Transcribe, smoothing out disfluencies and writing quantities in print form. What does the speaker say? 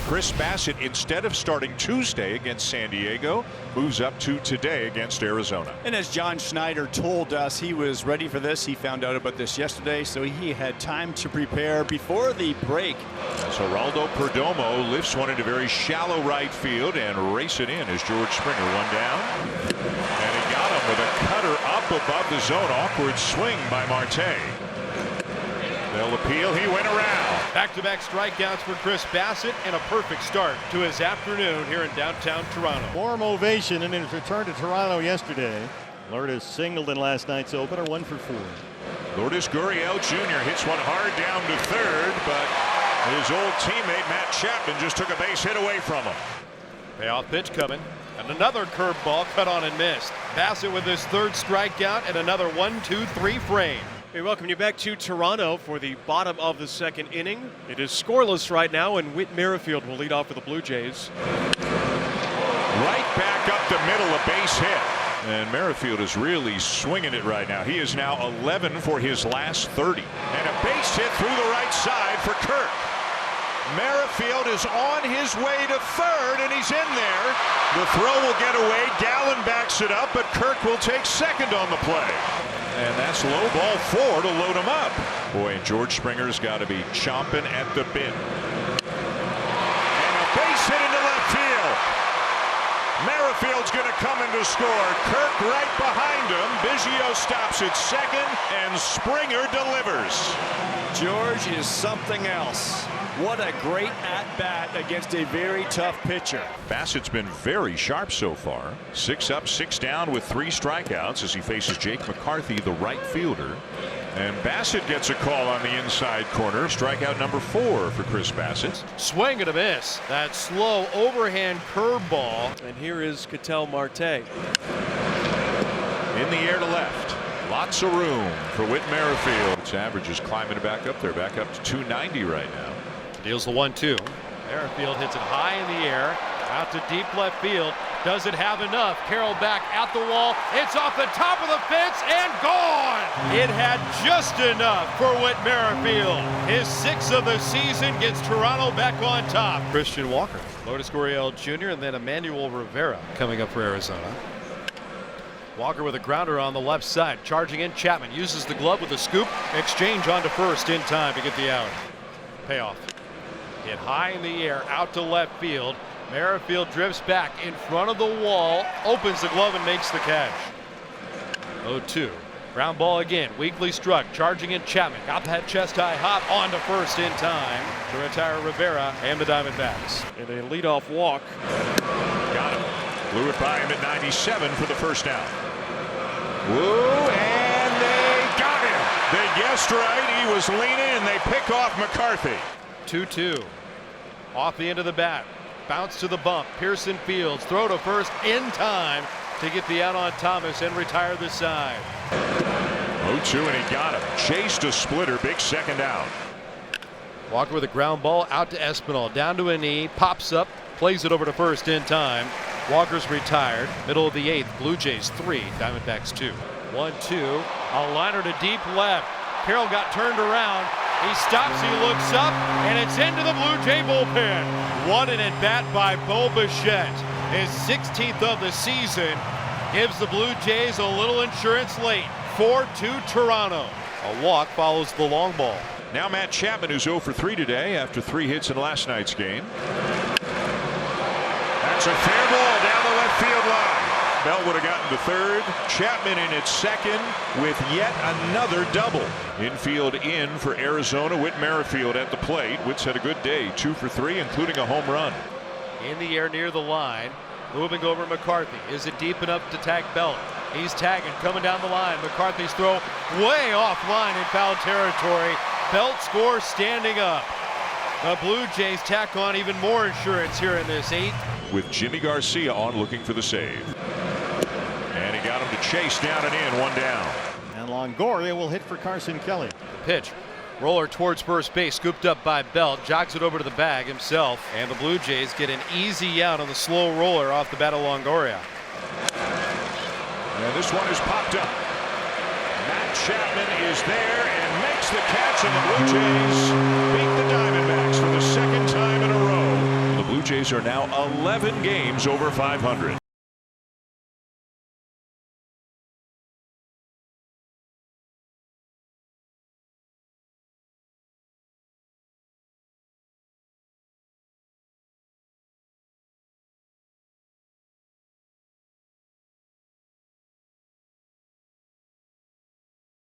Chris Bassitt, instead of starting Tuesday against San Diego, moves up to today against Arizona. And as John Schneider told us, he was ready for this. He found out about this yesterday, so he had time to prepare before the break. As Geraldo Perdomo lifts one into very shallow right field and race it in as George Springer, one down. And he got him with a cutter up above the zone. Awkward swing by Marte. They'll appeal. He went around. Back-to-back strikeouts for Chris Bassitt and a perfect start to his afternoon here in downtown Toronto. Warm ovation in his return to Toronto yesterday. Lourdes singled in last night's opener, 1 for 4. Lourdes Gurriel Jr. hits one hard down to third, but his old teammate Matt Chapman just took a base hit away from him. Payoff pitch coming. And another curveball cut on and missed. Bassitt with his third strikeout and another 1-2-3 frame. We welcome you back to Toronto for the bottom of the second inning. It is scoreless right now, and Whit Merrifield will lead off for the Blue Jays. Right back up the middle, a base hit. And Merrifield is really swinging it right now. He is now 11 for his last 30. And a base hit through the right side for Kirk. Merrifield is on his way to third, and he's in there. The throw will get away. Gallen backs it up, but Kirk will take second on the play. And that's low ball 4 to load him up. Boy, and George Springer's got to be chomping at the bit. And a base hit into left field. Merrifield's going to come in to score. Kirk right behind him. Bichette stops at second, and Springer delivers. George is something else. What a great at-bat against a very tough pitcher. Bassitt's been very sharp so far. 6 up, 6 down with 3 strikeouts as he faces Jake McCarthy, the right fielder. And Bassitt gets a call on the inside corner. Strikeout number 4 for Chris Bassitt. Swing and a miss. That slow overhand curveball. And here is Ketel Marte. In the air to left. Lots of room for Whit Merrifield. Its average is climbing back up there, back up to 290 right now. Deals the 1-2. Merrifield hits it high in the air, out to deep left field. Does it have enough? Carroll back at the wall. It's off the top of the fence and gone. It had just enough for Whit Merrifield. His 6th of the season gets Toronto back on top. Christian Walker, Lourdes Gurriel Jr., and then Emmanuel Rivera coming up for Arizona. Walker with a grounder on the left side. Charging in, Chapman uses the glove with a scoop. Exchange onto first in time to get the out. Payoff. Hit high in the air, out to left field. Merrifield drifts back in front of the wall, opens the glove and makes the catch. 0-2. Ground ball again, weakly struck, charging in Chapman. Got that chest high hop on to first in time to retire Rivera and the Diamondbacks. And a leadoff walk. Got him. Blew it by him at 97 for the first down. Woo, and they got him. They guessed right. He was leaning, and they pick off McCarthy. 2-2. Off the end of the bat. Bounce to the bump. Pearson Fields. Throw to first in time to get the out on Thomas and retire the side. 0-2, and he got him. Chased a splitter. Big second out. Walker with a ground ball out to Espinal. Down to a knee. Pops up. Plays it over to first in time. Walker's retired. Middle of the 8th. Blue Jays 3. Diamondbacks 2. 1-2. A liner to deep left. Carroll got turned around. He stops, he looks up, and it's into the Blue Jay bullpen. One in at bat by Bo Bichette. His 16th of the season gives the Blue Jays a little insurance late. 4-2 Toronto. A walk follows the long ball. Now Matt Chapman, who's 0 for 3 today after 3 hits in last night's game. That's a fair ball down the left field line. Bell would have gotten to third. Chapman in at second with yet another double. Infield in for Arizona. Whit Merrifield at the plate. Whit's had a good day, 2 for 3, including a home run. In the air near the line. Moving over McCarthy. Is it deep enough to tag Bell? He's tagging, coming down the line. McCarthy's throw way offline in foul territory. Belt scores standing up. The Blue Jays tack on even more insurance here in this 8th. With Jimmy Garcia on looking for the save. And he got him to chase down and in, 1 down. And Longoria will hit for Carson Kelly. Pitch. Roller towards first base, scooped up by Belt, jogs it over to the bag himself, and the Blue Jays get an easy out on the slow roller off the bat of Longoria. And this one is popped up. Matt Chapman is there and makes the catch, and the Blue Jays beat the Diamondbacks for the 2nd time in a row. Rays are now 11 games over 500.